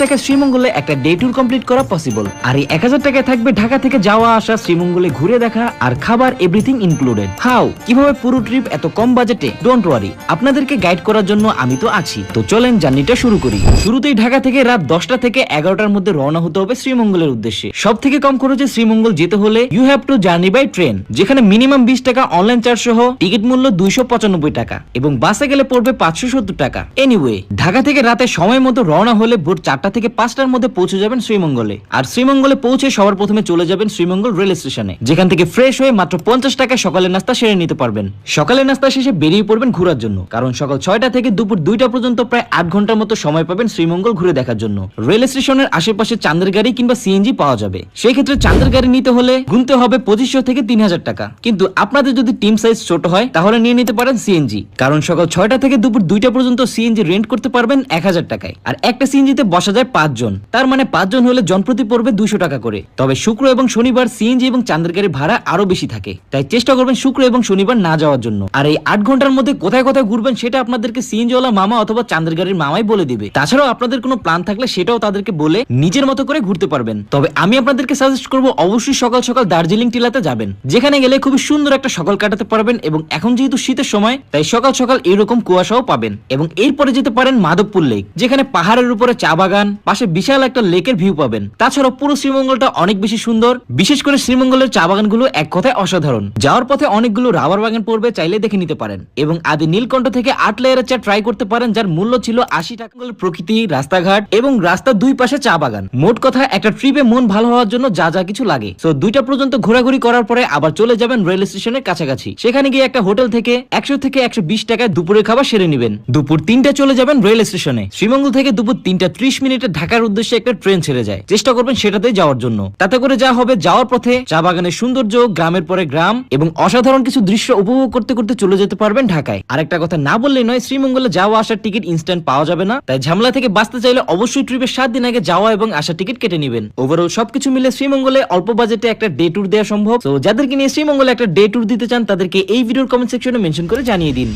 টাকা শ্রীমঙ্গলে একটা ডে ট্যুর কমপ্লিট করা পসিবল। আর এই 1000 টাকায় থাকবে ঢাকা থেকে যাওয়া আসা, শ্রীমঙ্গলে ঘুরে দেখা আর খাবার, এভরিথিং ইনক্লুডেড। হাউ কিভাবে পুরো ট্রিপ এত কম বাজেটে? ডোন্ট ওয়ারি, আপনাদেরকে গাইড করার জন্য আমি তো আছি। তো চলেন জার্নিটা শুরু করি। শুরুতেই ঢাকা থেকে রাত 10টা থেকে 11টার মধ্যে রওনা হতে হবে শ্রীমঙ্গলের উদ্দেশ্যে। সব থেকে কম খরচে শ্রীমঙ্গল যেতে হলে you have to journey by train, যেখানে মিনিমাম 20 টাকা অনলাইন চার্জ সহ টিকিট মূল্য 295 টাকা এবং বাসে গেলে পড়বে 570 টাকা। এনিওয়ে, ঢাকা থেকে রাতে সময় মতো রওনা হলে ভোর 4টা থেকে 5টার মধ্যে পৌঁছে যাবেন শ্রীমঙ্গলে। আর শ্রীমঙ্গলে পৌঁছে সবার প্রথমে চলে যাবেন শ্রীমঙ্গল রেল স্টেশনে, যেখান থেকে ফ্রেশ হয়ে মাত্র 50 টাকায় সকালের নাস্তা সেরে নিতে পারবেন। সকালের নাস্তা শেষে বেরিয়ে পড়বেন ঘোরার জন্য, কারণ সকাল 6টা থেকে দুপুর 2টা পর্যন্ত প্রায় 8 ঘন্টার মতো সময় পাবেন শ্রীমঙ্গল ঘুরে দেখার জন্য। রেল স্টেশনের আশেপাশে চাঁদের গাড়ি কিংবা সিএনজি পাওয়া যাবে। সেই ক্ষেত্রে চাঁদের গাড়ি নিতে হলে গুনতে হবে 2500 থেকে 3000 টাকা, কিন্তু আপনাদের যদি টিম সাইজ ছোট হয় তাহলে নিয়ে নিতে পারেন সিএনজি, কারণ সকাল 6টা থেকে দুপুর 2টা পর্যন্ত সিএনজি রেন্ট করতে পারবেন 1000 টাকায়। আর একটা সিএনজিতে বসা যায় 5 জন, তার মানে 5 জন হলে জনপ্রতি পড়বে 200 টাকা করে। তবে শুক্র এবং শনিবার সিএনজি এবং চাঁদের গাড়ি ভাড়া আরো বেশি থাকে, তাই চেষ্টা করবেন শুক্র এবং শনিবার না যাওয়ার জন্য। আর এই 8 ঘন্টার মধ্যে কোথায় কোথায় ঘুরবেন সেটা আপনাদেরকে সিএনজিওয়ালা মামা অথবা চাঁদের গাড়ির মামাই বলে দিবে। তাছাড়াও আপনাদের কোনো প্ল্যান থাকলে সেটাও তাদেরকে বলে নিজের মতো করে ঘুরতে পারবেন। তবে আমি আপনাদেরকে সাজেস্ট করবো অবশ্যই সকাল সকাল দার্জিলিং টিলাতে যাবেন, যেখানে গেলে খুবই সুন্দর একটা সকাল কাটাতে পারবেন। এবং এখন যেহেতু শীতের সময়, তাই সকাল সকাল এরকম কুয়াশাও পাবেন। এবং এরপরে যেতে পারেন মাধবপুর লেক, যেখানে পাহাড়ের উপরে চা বাগান, পাশে বিশাল একটা লেকের ভিউ পাবেন। তাছাড়াও পুরো শ্রীমঙ্গলটা অনেক বেশি সুন্দর, বিশেষ করে শ্রীমঙ্গলের চা বাগানগুলো এক কথায় অসাধারণ। যাওয়ার পথে অনেকগুলো রাবার বাগান পড়বে, চাইলে দেখে নিতে পারেন। এবং আদি নীলকণ্ঠ থেকে 8 লেয়ারের চা ট্রাই করতে পারেন, যার মূল্য ছিল 80 টাকা। প্রকৃতি, রাস্তাঘাট এবং রাস্তার দুই পাশে চা বাগান। মোট কথা একটা ট্রিপে মন ভালো হওয়ার জন্য যা যা কিছু লাগে। সো 2টা পর্যন্ত ঘোরাঘুরি করার পরে আবার চলে যাবেন রেল স্টেশনের কাছাকাছি। সেখানে গিয়ে একটা হোটেল থেকে 100 থেকে 120 টাকায় দুপুরের খাবার সেরে নেবেন। দুপুর 3টায় চলে যাবেন রেল স্টেশনে। শ্রীমঙ্গল থেকে দুপুর 3টা 30 মিনিটে ঢাকার উদ্দেশ্যে একটা ট্রেন ছেড়ে যায়, চেষ্টা করবেন সেটাতে যাওয়ার জন্য। তাতে করে যা হবে, যাওয়ার পথে চা বাগানের সৌন্দর্য, গ্রামের পরে গ্রাম এবং অসাধারণ কিছু দৃশ্য উপভোগ করতে করতে চলে যেতে পারবেন ঢাকায়। আরেকটা কথা না বললেই নয়, শ্রীমঙ্গলে যাওয়া আসার টিকিট ইনস্ট্যান্ট পাওয়া যাবে না, তাই ঝামেলা থেকে বাঁচতে চাইলে অবশ্যই ট্রিপের 7 দিন আগে যাওয়া এবং আসার টিকিট কেটে নেবেন। ওভারঅল সবকিছু মিলে শ্রীমঙ্গলে অল্প বাজেটে একটা ডে ট্যুর দেওয়া সম্ভব। তো যাদেরকে নিয়ে শ্রীমঙ্গলে একটা ডে ট্যুর দিতে চান, তাদেরকে এই ভিডিওর কমেন্ট সেকশনে মেনশন করে জানিয়ে দিন।